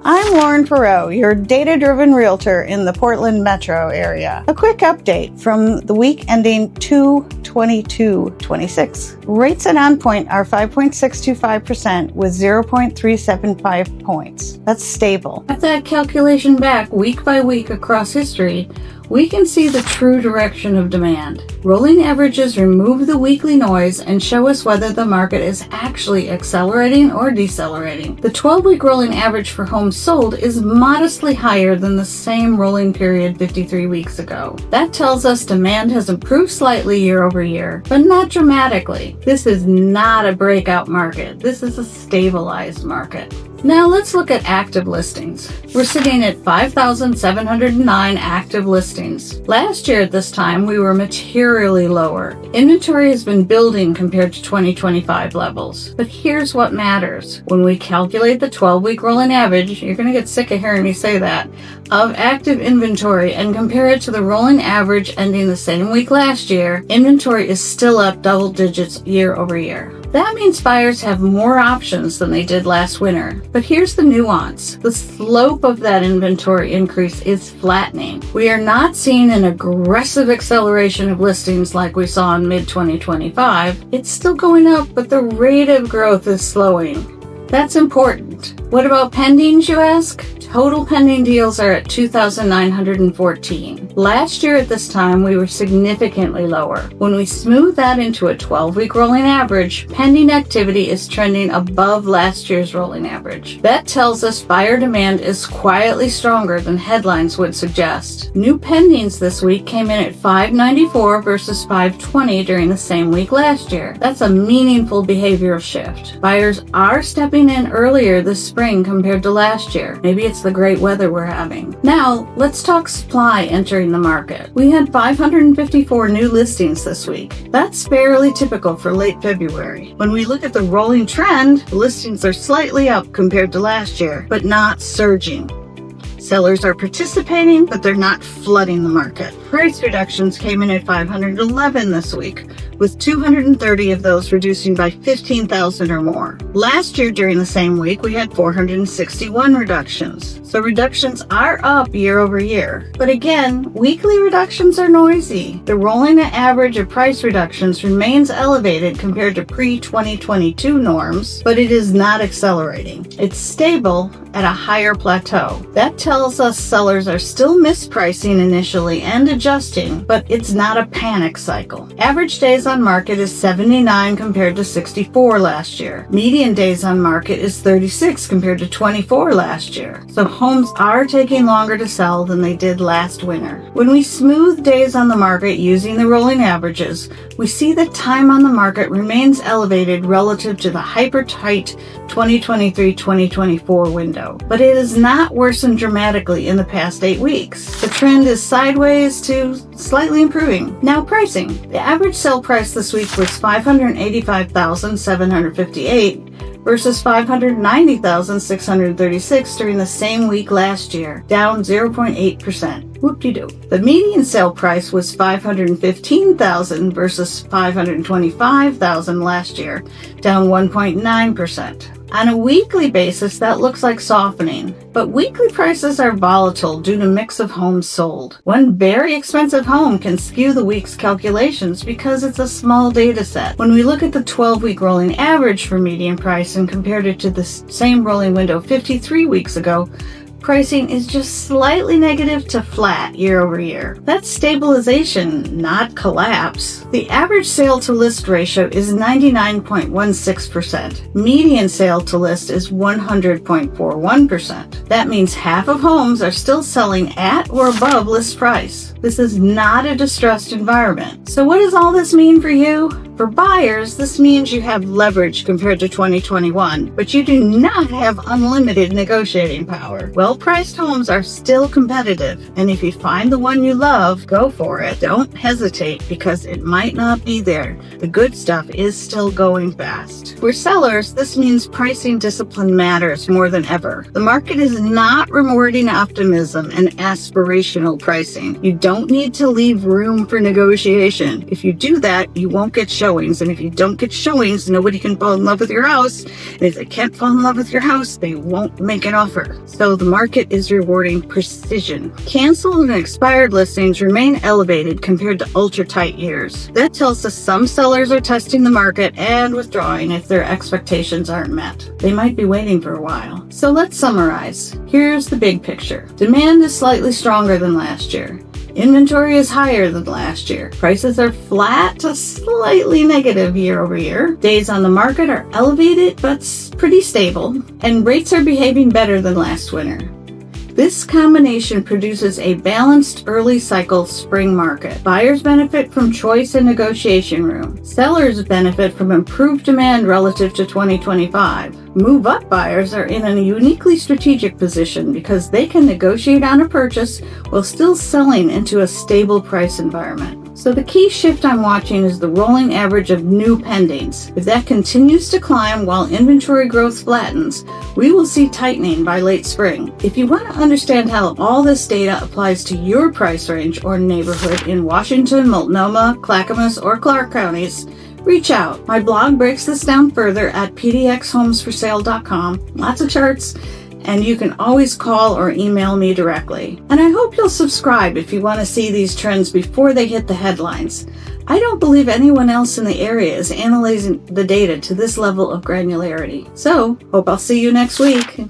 I'm Lauren Perreault, your data-driven realtor in the Portland metro area. A quick update from the week ending 2/22/26. Rates at OnPoint are 5.625% with 0.375 points. That's stable. At that calculation back week by week across history, we can see the true direction of demand. Rolling averages remove the weekly noise and show us whether the market is actually accelerating or decelerating. The 12-week rolling average for homes sold is modestly higher than the same rolling period 53 weeks ago. That tells us demand has improved slightly year over year, but not dramatically. This is not a breakout market. This is a stabilized market. Now let's look at active listings. We're sitting at 5,709 active listings. Last year at this time, we were materially lower. Inventory has been building compared to 2025 levels. But here's what matters. When we calculate the 12-week rolling average, you're going to get sick of hearing me say that, of active inventory and compare it to the rolling average ending the same week last year, inventory is still up double digits year over year. That means buyers have more options than they did last winter. But here's the nuance. The slope of that inventory increase is flattening. We are not seeing an aggressive acceleration of listings like we saw in mid-2025. It's still going up, but the rate of growth is slowing. That's important. What about pendings, you ask? Total pending deals are at 2,914. Last year at this time, we were significantly lower. When we smooth that into a 12-week rolling average, pending activity is trending above last year's rolling average. That tells us buyer demand is quietly stronger than headlines would suggest. New pendings this week came in at 594 versus 520 during the same week last year. That's a meaningful behavioral shift. Buyers are stepping in earlier this spring compared to last year. Maybe it's the great weather we're having. Now, let's talk supply entering the market. We had 554 new listings this week. That's fairly typical for late February. When we look at the rolling trend, the listings are slightly up compared to last year, but not surging. Sellers are participating, but they're not flooding the market. Price reductions came in at 511 this week, with 230 of those reducing by $15,000 or more. Last year during the same week, we had 461 reductions. So reductions are up year over year. But again, weekly reductions are noisy. The rolling average of price reductions remains elevated compared to pre-2022 norms, but it is not accelerating. It's stable at a higher plateau. That tells us sellers are still mispricing initially and adjusting, but it's not a panic cycle. Average days on market is 79 compared to 64 last year. Median days on market is 36 compared to 24 last year. So homes are taking longer to sell than they did last winter. When we smooth days on the market using the rolling averages, we see that time on the market remains elevated relative to the hyper-tight 2023-2024 window. But it has not worsened dramatically in the past 8 weeks. The trend is sideways to slightly improving. Now pricing. The average sale price this week was $585,758 versus $590,636 during the same week last year, down 0.8%. Whoop-de-doo. The median sale price was $515,000 versus $525,000 last year, down 1.9%. On a weekly basis, that looks like softening, but weekly prices are volatile due to mix of homes sold. One very expensive home can skew the week's calculations because it's a small data set. When we look at the 12-week rolling average for median price and compared it to the same rolling window 53 weeks ago, pricing is just slightly negative to flat year over year. That's stabilization, not collapse. The average sale to list ratio is 99.16%. Median sale to list is 100.41%. That means half of homes are still selling at or above list price. This is not a distressed environment. So what does all this mean for you? For buyers, this means you have leverage compared to 2021, but you do not have unlimited negotiating power. Well-priced homes are still competitive, and if you find the one you love, go for it. Don't hesitate because it might not be there. The good stuff is still going fast. For sellers, this means pricing discipline matters more than ever. The market is not rewarding optimism and aspirational pricing. You don't need to leave room for negotiation. If you do that, you won't get showed showings. And if you don't get showings, nobody can fall in love with your house. And if they can't fall in love with your house, they won't make an offer. So the market is rewarding precision. Canceled and expired listings remain elevated compared to ultra-tight years. That tells us some sellers are testing the market and withdrawing if their expectations aren't met. They might be waiting for a while. So let's summarize. Here's the big picture. Demand is slightly stronger than last year. Inventory is higher than last year. Prices are flat to slightly negative year over year. Days on the market are elevated but pretty stable. And rates are behaving better than last winter. This combination produces a balanced early cycle spring market. Buyers benefit from choice and negotiation room. Sellers benefit from improved demand relative to 2025. Move-up buyers are in a uniquely strategic position because they can negotiate on a purchase while still selling into a stable price environment. So the key shift I'm watching is the rolling average of new pendings. If that continues to climb while inventory growth flattens, we will see tightening by late spring. If you want to understand how all this data applies to your price range or neighborhood in Washington, Multnomah, Clackamas, or Clark counties, reach out. My blog breaks this down further at pdxhomesforsale.com. Lots of charts. And you can always call or email me directly. And I hope you'll subscribe if you want to see these trends before they hit the headlines. I don't believe anyone else in the area is analyzing the data to this level of granularity. So, hope I'll see you next week.